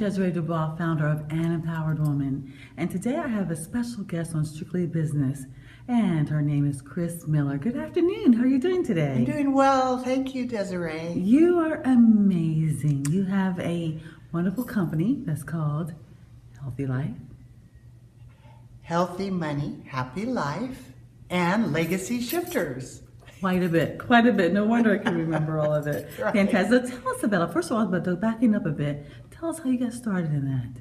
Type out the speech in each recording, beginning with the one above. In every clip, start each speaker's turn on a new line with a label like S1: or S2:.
S1: Desiree Dubois, founder of An Empowered Woman, and today I have a special guest on Strictly Business, and her name is Kris Miller. Good afternoon. How are you doing today?
S2: I'm doing well. Thank you, Desiree.
S1: You are amazing. You have a wonderful company that's called Healthy Life,
S2: Healthy Money, Happy Life, and Legacy Shifters.
S1: Quite a bit. No wonder I can remember all of it.
S2: Right.
S1: Fantastic. So tell us about it. First of all, but backing up a bit, tell us how you got started in that.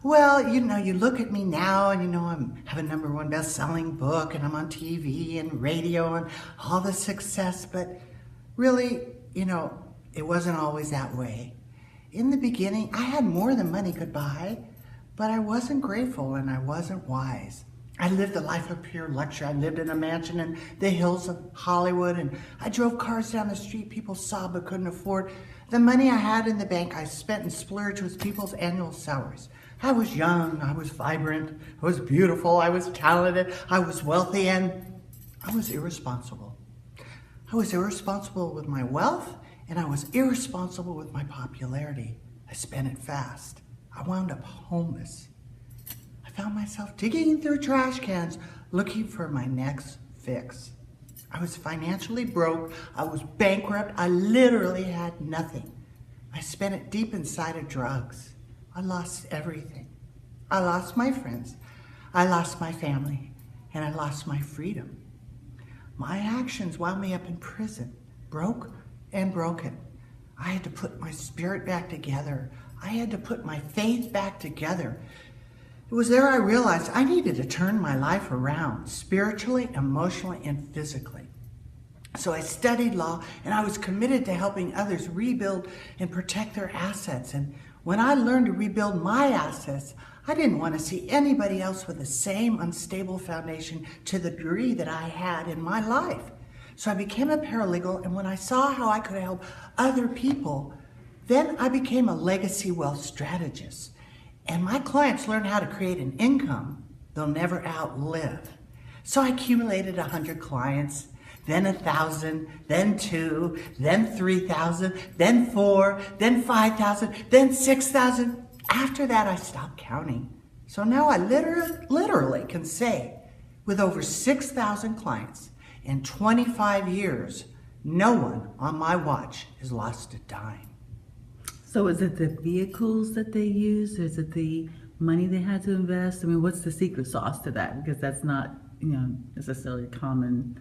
S2: Well, you look at me now and I have a #1 best-selling book and I'm on TV and radio and all the success, but really, it wasn't always that way. In the beginning, I had more than money could buy, but I wasn't grateful and I wasn't wise. I lived a life of pure luxury. I lived in a mansion in the hills of Hollywood, and I drove cars down the street people saw but couldn't afford. The money I had in the bank I spent and splurged with people's annual salaries. I was young, I was vibrant, I was beautiful, I was talented, I was wealthy, and I was irresponsible. I was irresponsible with my wealth, and I was irresponsible with my popularity. I spent it fast. I wound up homeless. I found myself digging through trash cans looking for my next fix. I was financially broke. I was bankrupt. I literally had nothing. I spent it deep inside of drugs. I lost everything. I lost my friends. I lost my family. And I lost my freedom. My actions wound me up in prison, broke and broken. I had to put my spirit back together. I had to put my faith back together. It was there I realized I needed to turn my life around, spiritually, emotionally, and physically. So I studied law, and I was committed to helping others rebuild and protect their assets. And when I learned to rebuild my assets, I didn't want to see anybody else with the same unstable foundation to the degree that I had in my life. So I became a paralegal, and when I saw how I could help other people, then I became a legacy wealth strategist. And my clients learned how to create an income they'll never outlive. So I accumulated 100 clients, then 1,000, then 2, then 3,000, then 4, then 5,000, then 6,000. After that, I stopped counting. So now I literally can say, with over 6,000 clients in 25 years, no one on my watch has lost a dime.
S1: So is it the vehicles that they use? Is it the money they had to invest? I mean, what's the secret sauce to that? Because that's not, necessarily common.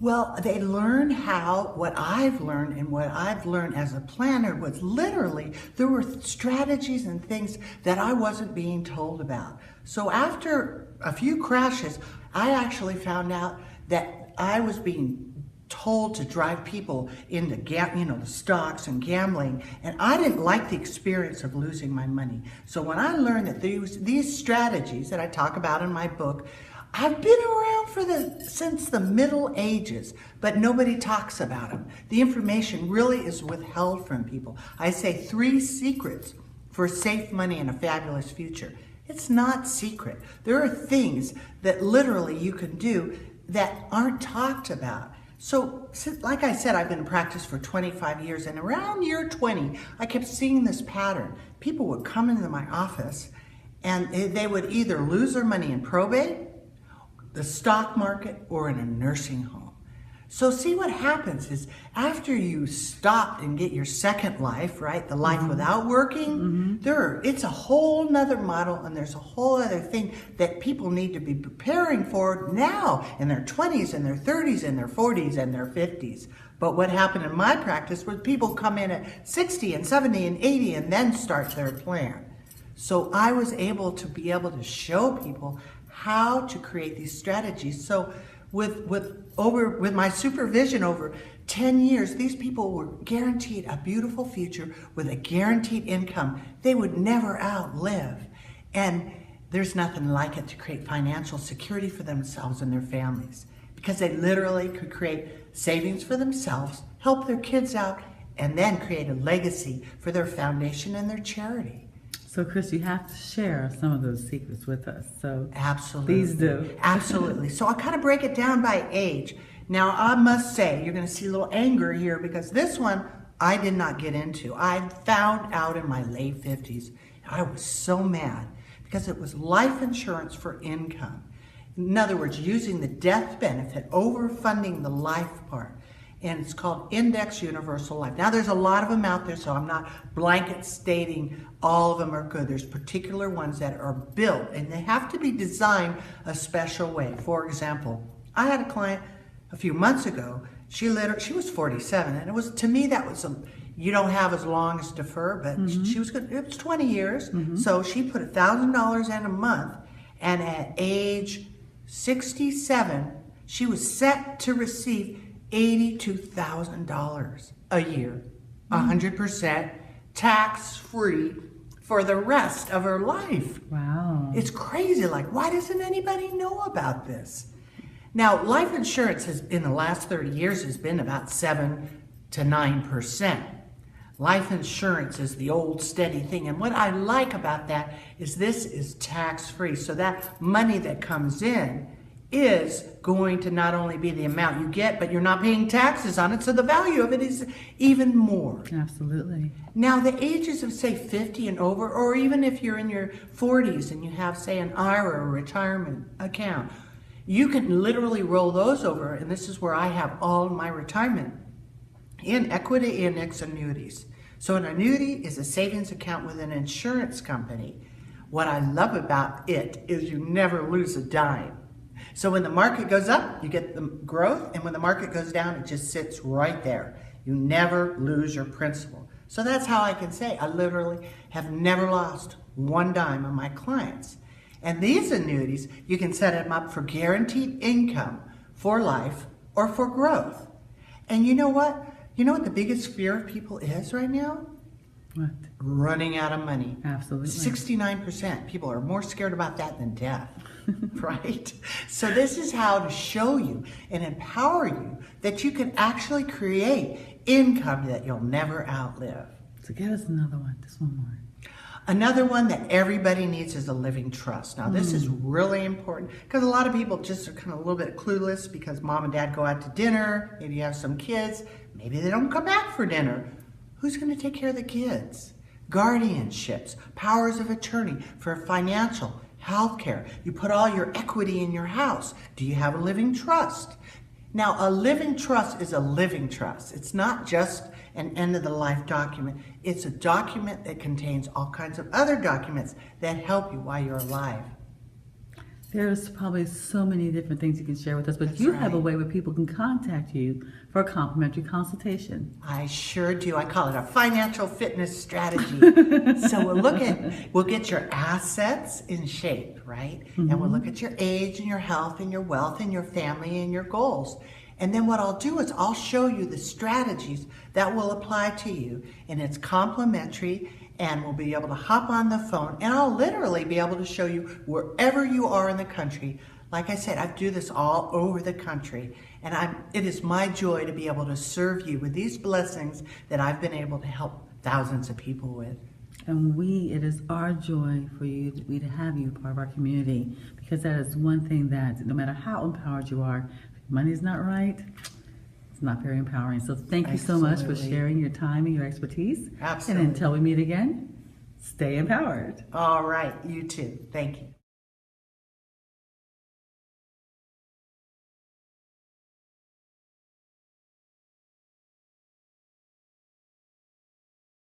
S2: Well, they learn what I've learned, and what I've learned as a planner was literally, there were strategies and things that I wasn't being told about. So after a few crashes, I actually found out that I was being told to drive people into the stocks and gambling, and I didn't like the experience of losing my money. So when I learned that these strategies that I talk about in my book, I've been around since the Middle Ages, but nobody talks about them. The information really is withheld from people. I say 3 secrets for safe money and a fabulous future. It's not secret. There are things that literally you can do that aren't talked about. So, like I said, I've been in practice for 25 years, and around year 20, I kept seeing this pattern. People would come into my office, and they would either lose their money in probate, the stock market, or in a nursing home. So see, what happens is after you stop and get your second life, right, the life without working, it's a whole nother model, and there's a whole other thing that people need to be preparing for now in their 20s and their 30s and their 40s and their 50s. But what happened in my practice was people come in at 60 and 70 and 80 and then start their plan. So I was able to show people how to create these strategies. So with my supervision over 10 years, these people were guaranteed a beautiful future with a guaranteed income they would never outlive. And there's nothing like it to create financial security for themselves and their families, because they literally could create savings for themselves, help their kids out, and then create a legacy for their foundation and their charity.
S1: So, Kris, you have to share some of those secrets with us. So,
S2: absolutely,
S1: please do.
S2: Absolutely. So, I'll kind of break it down by age. Now, I must say, you're going to see a little anger here, because this one I did not get into. I found out in my late 50s. I was so mad because it was life insurance for income. In other words, using the death benefit over funding the life part. And it's called Index Universal Life. Now, there's a lot of them out there, so I'm not blanket stating all of them are good. There's particular ones that are built, and they have to be designed a special way. For example, I had a client a few months ago. She was 47, and it was, to me, that was you don't have as long as defer, but she was good. It was 20 years, so she put $1,000 in a month, and at age 67, she was set to receive $82,000 a year, 100% tax-free for the rest of her life.
S1: Wow.
S2: It's crazy. Like, why doesn't anybody know about this? Now, life insurance has, in the last 30 years, has been about 7 to 9%. Life insurance is the old steady thing. And what I like about that is this is tax-free. So that money that comes in is going to not only be the amount you get, but you're not paying taxes on it, so the value of it is even more.
S1: Absolutely.
S2: Now, the ages of, say, 50 and over, or even if you're in your 40s and you have, say, an IRA or retirement account, you can literally roll those over, and this is where I have all of my retirement, in equity index annuities. So an annuity is a savings account with an insurance company. What I love about it is you never lose a dime. So when the market goes up, you get the growth, and when the market goes down, it just sits right there. You never lose your principal. So that's how I can say I literally have never lost one dime on my clients. And these annuities, you can set them up for guaranteed income, for life, or for growth. And you know what? You know what the biggest fear of people is right now?
S1: What?
S2: Running out of money.
S1: Absolutely.
S2: 69%. People are more scared about that than death. Right? So this is how to show you and empower you that you can actually create income that you'll never outlive.
S1: So get us another one, just one more.
S2: Another one that everybody needs is a living trust. Now this is really important because a lot of people just are kind of a little bit clueless because mom and dad go out to dinner, maybe you have some kids, maybe they don't come back for dinner. Who's going to take care of the kids? Guardianships, powers of attorney for financial, healthcare. You put all your equity in your house. Do you have a living trust? Now, a living trust is a living trust. It's not just an end-of-the-life document. It's a document that contains all kinds of other documents that help you while you're alive.
S1: There's probably so many different things you can share with us, but
S2: That's
S1: you have a
S2: right.
S1: way where people can contact you for a complimentary consultation.
S2: I sure do. I call it a financial fitness strategy. So we'll get your assets in shape, right? And we'll look at your age and your health and your wealth and your family and your goals. And then what I'll do is I'll show you the strategies that will apply to you. And it's complimentary, and we'll be able to hop on the phone, and I'll literally be able to show you wherever you are in the country. Like I said, I do this all over the country, and it is my joy to be able to serve you with these blessings that I've been able to help thousands of people with.
S1: And it is our joy for you to have you part of our community, because that is one thing that no matter how empowered you are, if money's not right, it's not very empowering. So thank you so much for
S2: Absolutely.
S1: sharing your time and your expertise.
S2: Absolutely.
S1: And until we meet again, stay empowered.
S2: All right, you too. Thank you.